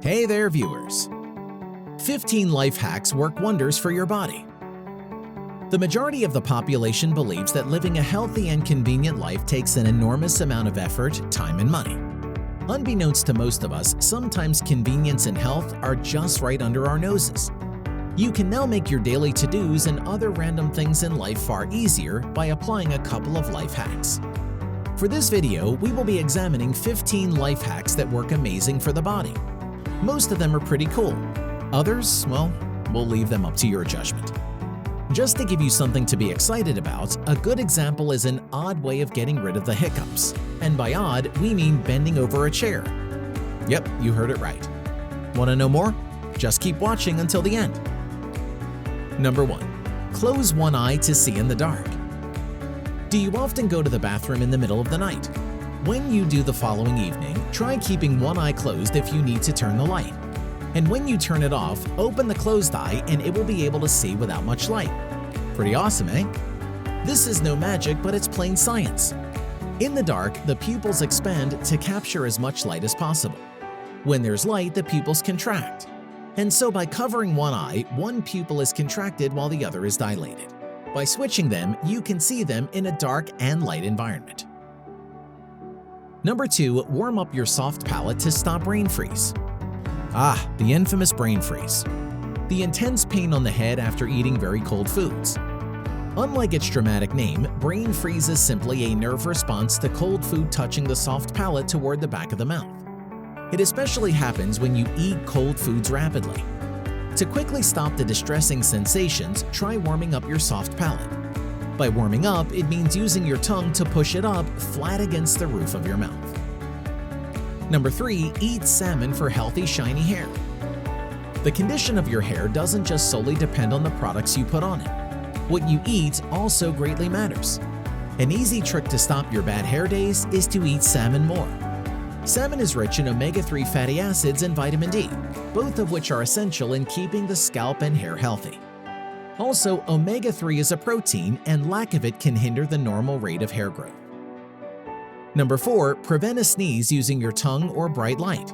Hey there, viewers! 15 life hacks work wonders for your body. The majority of the population believes that living a healthy and convenient life takes an enormous amount of effort, time, and money. Unbeknownst to most of us, sometimes convenience and health are just right under our noses. You can now make your daily to-dos and other random things in life far easier by applying a couple of life hacks. For this video, we will be examining 15 life hacks that work amazing for the body. Most of them are pretty cool. Others, well, we'll leave them up to your judgment. Just to give you something to be excited about, a good example is an odd way of getting rid of the hiccups. And by odd, we mean bending over a chair. Yep, you heard it right. Want to know more? Just keep watching until the end. Number 1. Close one eye to see in the dark. Do you often go to the bathroom in the middle of the night? When you do the following evening, try keeping one eye closed if you need to turn the light. And when you turn it off, open the closed eye and it will be able to see without much light. Pretty awesome, eh? This is no magic, but it's plain science. In the dark, the pupils expand to capture as much light as possible. When there's light, the pupils contract. And so by covering one eye, one pupil is contracted while the other is dilated. By switching them, you can see them in a dark and light environment. Number 2. Warm up your soft palate to stop brain freeze. The infamous brain freeze. The intense pain on the head after eating very cold foods. Unlike its dramatic name, brain freeze is simply a nerve response to cold food touching the soft palate toward the back of the mouth. It especially happens when you eat cold foods rapidly. To quickly stop the distressing sensations, try warming up your soft palate. By warming up, it means using your tongue to push it up flat against the roof of your mouth. Number 3. Eat salmon for healthy, shiny hair. The condition of your hair doesn't just solely depend on the products you put on it. What you eat also greatly matters. An easy trick to stop your bad hair days is to eat salmon more. Salmon is rich in omega-3 fatty acids and vitamin D, both of which are essential in keeping the scalp and hair healthy. Also, omega-3 is a protein, and lack of it can hinder the normal rate of hair growth. Number 4. Prevent a sneeze using your tongue or bright light.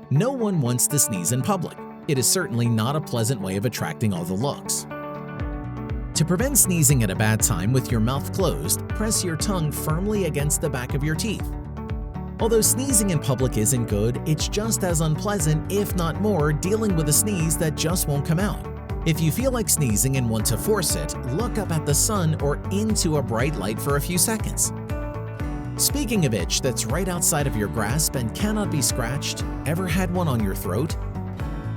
No one wants to sneeze in public. It is certainly not a pleasant way of attracting all the looks. To prevent sneezing at a bad time with your mouth closed, press your tongue firmly against the back of your teeth. Although sneezing in public isn't good, it's just as unpleasant, if not more, dealing with a sneeze that just won't come out. If you feel like sneezing and want to force it, look up at the sun or into a bright light for a few seconds. Speaking of itch that's right outside of your grasp and cannot be scratched, ever had one on your throat?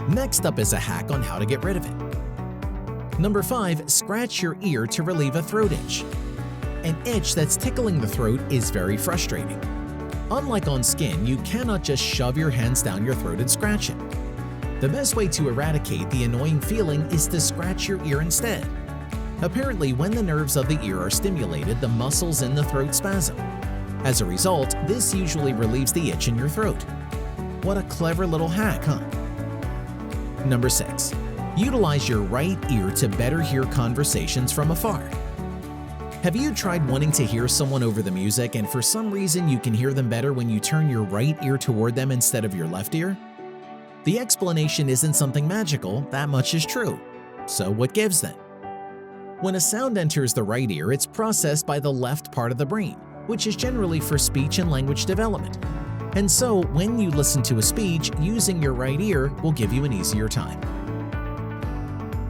Next up is a hack on how to get rid of it. Number 5. Scratch your ear to relieve a throat itch. An itch that's tickling the throat is very frustrating. Unlike on skin, you cannot just shove your hands down your throat and scratch it. The best way to eradicate the annoying feeling is to scratch your ear instead. Apparently, when the nerves of the ear are stimulated, the muscles in the throat spasm. As a result, this usually relieves the itch in your throat. What a clever little hack, huh? Number 6. Utilize your right ear to better hear conversations from afar. Have you tried wanting to hear someone over the music and for some reason you can hear them better when you turn your right ear toward them instead of your left ear? The explanation isn't something magical, that much is true. So what gives then? When a sound enters the right ear, it's processed by the left part of the brain, which is generally for speech and language development. And so, when you listen to a speech, using your right ear will give you an easier time.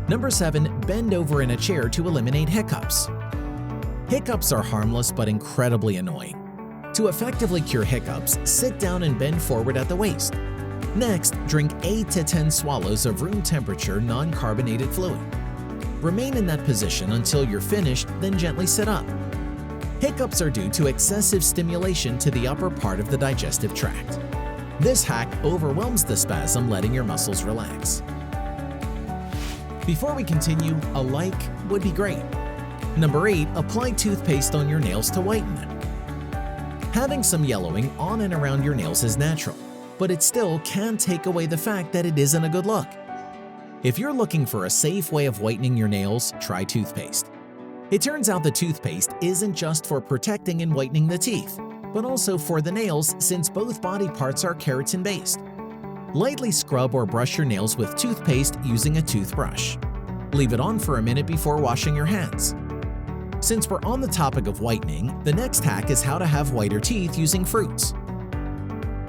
Number 7. Bend over in a chair to eliminate hiccups. Hiccups are harmless but incredibly annoying. To effectively cure hiccups, sit down and bend forward at the waist. Next, drink 8 to 10 swallows of room-temperature non-carbonated fluid. Remain in that position until you're finished, then gently sit up. Hiccups are due to excessive stimulation to the upper part of the digestive tract. This hack overwhelms the spasm, letting your muscles relax. Before we continue, a like would be great. Number 8. Apply toothpaste on your nails to whiten them. Having some yellowing on and around your nails is natural, but it still can take away the fact that it isn't a good look. If you're looking for a safe way of whitening your nails, try toothpaste. It turns out the toothpaste isn't just for protecting and whitening the teeth, but also for the nails since both body parts are keratin-based. Lightly scrub or brush your nails with toothpaste using a toothbrush. Leave it on for a minute before washing your hands. Since we're on the topic of whitening, the next hack is how to have whiter teeth using fruits.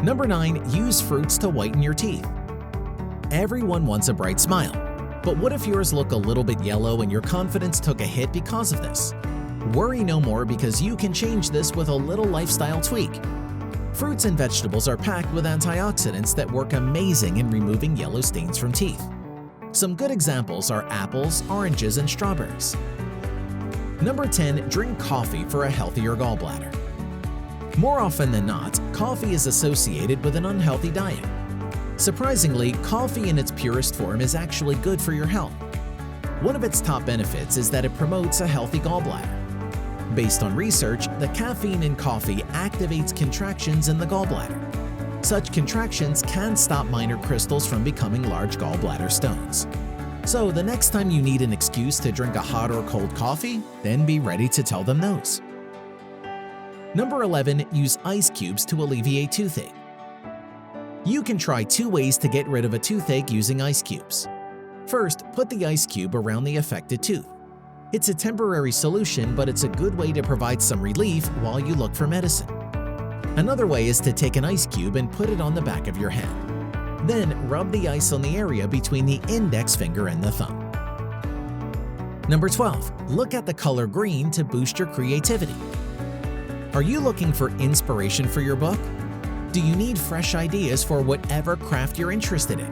Number 9. Use fruits to whiten your teeth. Everyone wants a bright smile, but what if yours look a little bit yellow and your confidence took a hit because of this? Worry no more, because you can change this with a little lifestyle tweak. Fruits and vegetables are packed with antioxidants that work amazing in removing yellow stains from teeth. Some good examples are apples, oranges, and strawberries. Number 10. Drink coffee for a healthier gallbladder. More often than not, coffee is associated with an unhealthy diet. Surprisingly, coffee in its purest form is actually good for your health. One of its top benefits is that it promotes a healthy gallbladder. Based on research, the caffeine in coffee activates contractions in the gallbladder. Such contractions can stop minor crystals from becoming large gallbladder stones. So the next time you need an excuse to drink a hot or cold coffee, then be ready to tell them no's. Number 11. Use ice cubes to alleviate toothache. You can try 2 ways to get rid of a toothache using ice cubes. First, put the ice cube around the affected tooth. It's a temporary solution, but it's a good way to provide some relief while you look for medicine. Another way is to take an ice cube and put it on the back of your hand. Then rub the ice on the area between the index finger and the thumb. Number 12. Look at the color green to boost your creativity. Are you looking for inspiration for your book? Do you need fresh ideas for whatever craft you're interested in?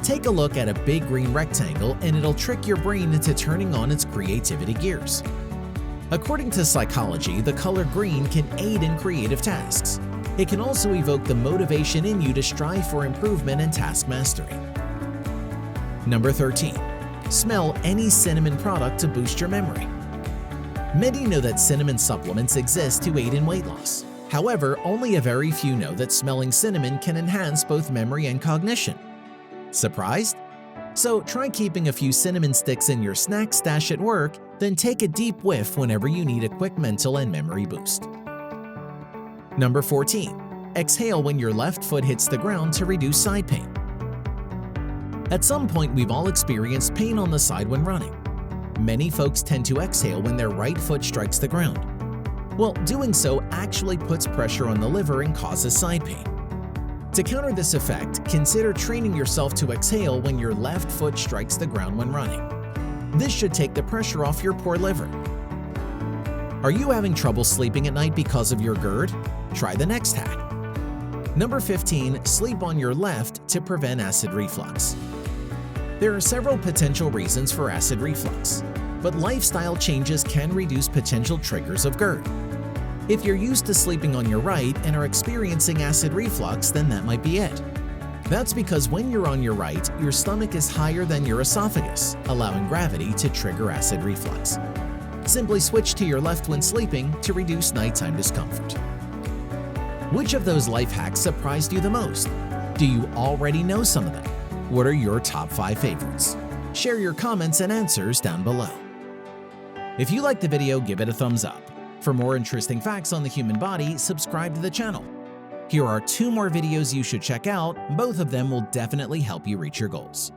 Take a look at a big green rectangle and it'll trick your brain into turning on its creativity gears. According to psychology, the color green can aid in creative tasks. It can also evoke the motivation in you to strive for improvement and task mastery. Number 13. Smell any cinnamon product to boost your memory. Many know that cinnamon supplements exist to aid in weight loss. However, only a very few know that smelling cinnamon can enhance both memory and cognition. Surprised? So try keeping a few cinnamon sticks in your snack stash at work, then take a deep whiff whenever you need a quick mental and memory boost. Number 14. Exhale when your left foot hits the ground to reduce side pain. At some point, we've all experienced pain on the side when running. Many folks tend to exhale when their right foot strikes the ground. Well, doing so actually puts pressure on the liver and causes side pain. To counter this effect, consider training yourself to exhale when your left foot strikes the ground when running. This should take the pressure off your poor liver. Are you having trouble sleeping at night because of your GERD? Try the next hack. Number 15. Sleep on your left to prevent acid reflux. There are several potential reasons for acid reflux, but lifestyle changes can reduce potential triggers of GERD. If you're used to sleeping on your right and are experiencing acid reflux, then that might be it. That's because when you're on your right, your stomach is higher than your esophagus, allowing gravity to trigger acid reflux. Simply switch to your left when sleeping to reduce nighttime discomfort. Which of those life hacks surprised you the most? Do you already know some of them? What are your top 5 favorites? Share your comments and answers down below. If you liked the video, give it a thumbs up. For more interesting facts on the human body, subscribe to the channel. Here are 2 more videos you should check out. Both of them will definitely help you reach your goals.